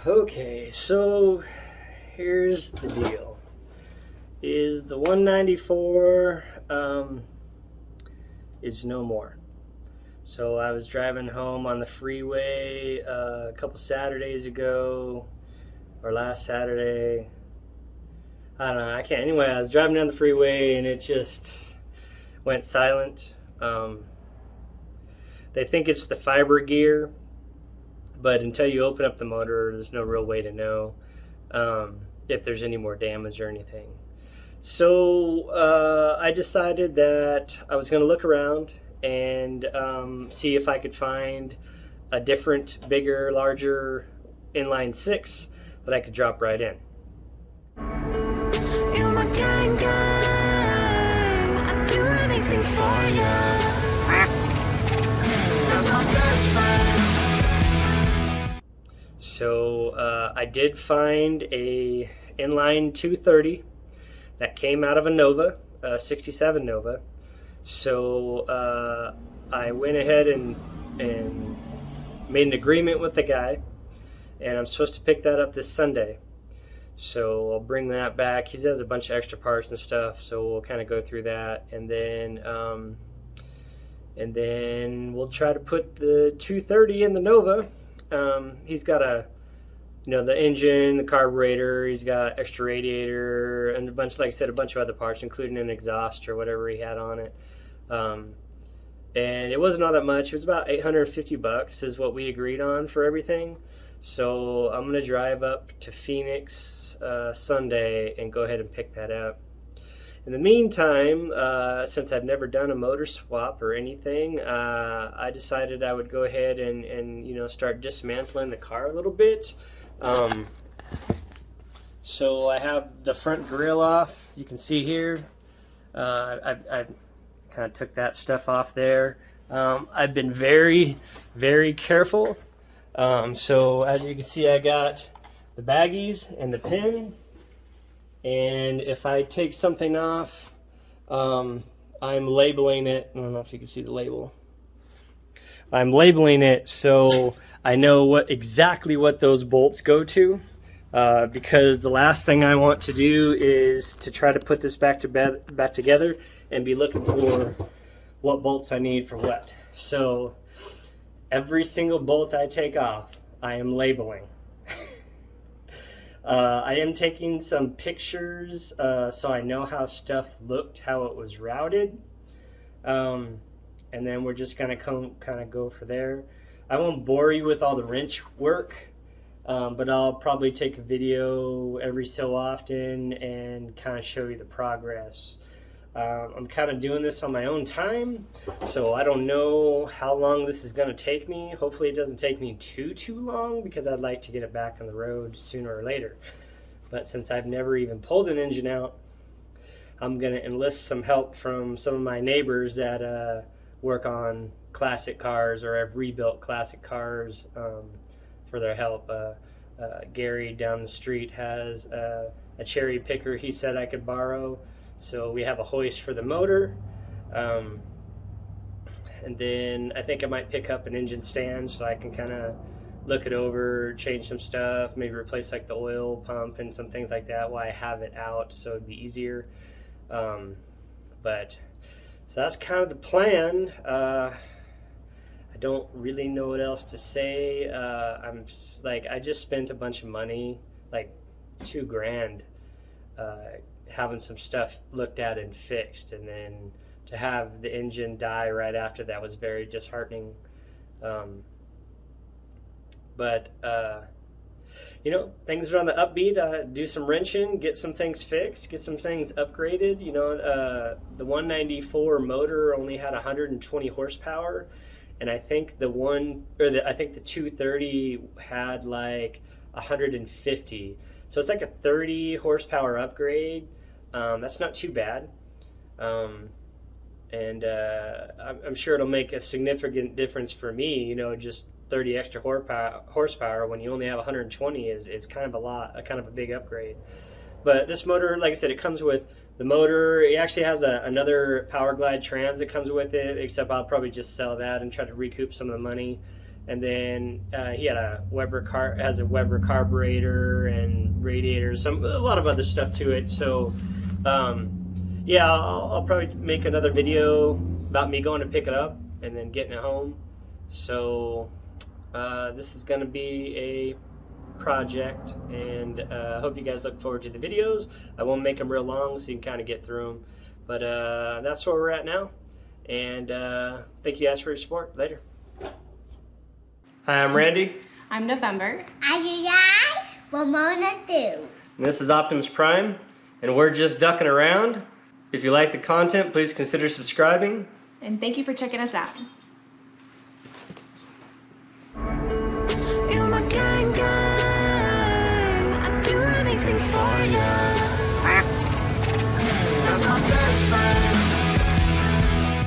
Okay, so here's the deal. Is the 194 is no more. So I was driving home on the freeway a couple Saturdays ago, or last Saturday. I don't know, I can't. Anyway, I was driving down the freeway and it just went silent. They think it's the fiber gear, but until you open up the motor, there's no real way to know if there's any more damage or anything. So I decided that I was going to look around and see if I could find a different, bigger, larger inline six that I could drop right in. You're my gang, gang. I'd do anything for you. That's my best friend. So I did find a inline 230 that came out of a Nova, a 67 Nova. So I went ahead and made an agreement with the guy, and I'm supposed to pick that up this Sunday. So I'll bring that back. He has a bunch of extra parts and stuff, so we'll kind of go through that, and then we'll try to put the 230 in the Nova. He's got the engine, the carburetor, he's got extra radiator, and a bunch, like I said, a bunch of other parts, including an exhaust or whatever he had on it. And it wasn't all that much. It was about $850 is what we agreed on for everything. So I'm gonna drive up to Phoenix Sunday and go ahead and pick that up. In the meantime, since I've never done a motor swap or anything, I decided I would go ahead and start dismantling the car a little bit. So I have the front grille off. You can see here, I kind of took that stuff off there. I've been very, very careful. So as you can see, I got the baggies and the pin. And if I take something off, I'm labeling it. I don't know if you can see the label. I'm labeling it so I know exactly what those bolts go to, because the last thing I want to do is to try to put this back together and be looking for what bolts I need for what. So every single bolt I take off, I am labeling. I am taking some pictures so I know how stuff looked, how it was routed, and then we're just gonna kind of go for there. I won't bore you with all the wrench work, but I'll probably take a video every so often and kind of show you the progress. I'm kind of doing this on my own time, so I don't know how long this is going to take me. Hopefully it doesn't take me too long, because I'd like to get it back on the road sooner or later. But since I've never even pulled an engine out, I'm going to enlist some help from some of my neighbors that work on classic cars or have rebuilt classic cars for their help. Gary down the street has a cherry picker he said I could borrow. So we have a hoist for the motor, and then I think I might pick up an engine stand so I can kind of look it over, change some stuff, maybe replace like the oil pump and some things like that while I have it out, so it'd be easier. So that's kind of the plan. I don't really know what else to say. I just spent a bunch of money, like $2,000. Having some stuff looked at and fixed, and then to have the engine die right after that was very disheartening. Things are on the upbeat. Do some wrenching, get some things fixed, get some things upgraded. The 194 motor only had 120 horsepower, and I think the 230 had like 150. So it's like a 30 horsepower upgrade. That's not too bad. I'm sure it'll make a significant difference for me, just 30 extra horsepower when you only have 120 is kind of a lot, kind of a big upgrade. But this motor, like I said, it comes with the motor. It actually has another Power Glide trans that comes with it, except I'll probably just sell that and try to recoup some of the money And then he had a has a Weber carburetor and radiator, a lot of other stuff to it. So yeah, I'll probably make another video about me going to pick it up and then getting it home. So this is going to be a project, and I hope you guys look forward to the videos. I won't make them real long so you can kind of get through them, but that's where we're at now, and thank you guys for your support. Later. Hi, I'm Randy. I'm November. I Ramona too. And this is Optimus Prime, and we're just ducking around. If you like the content, please consider subscribing. And thank you for checking us out.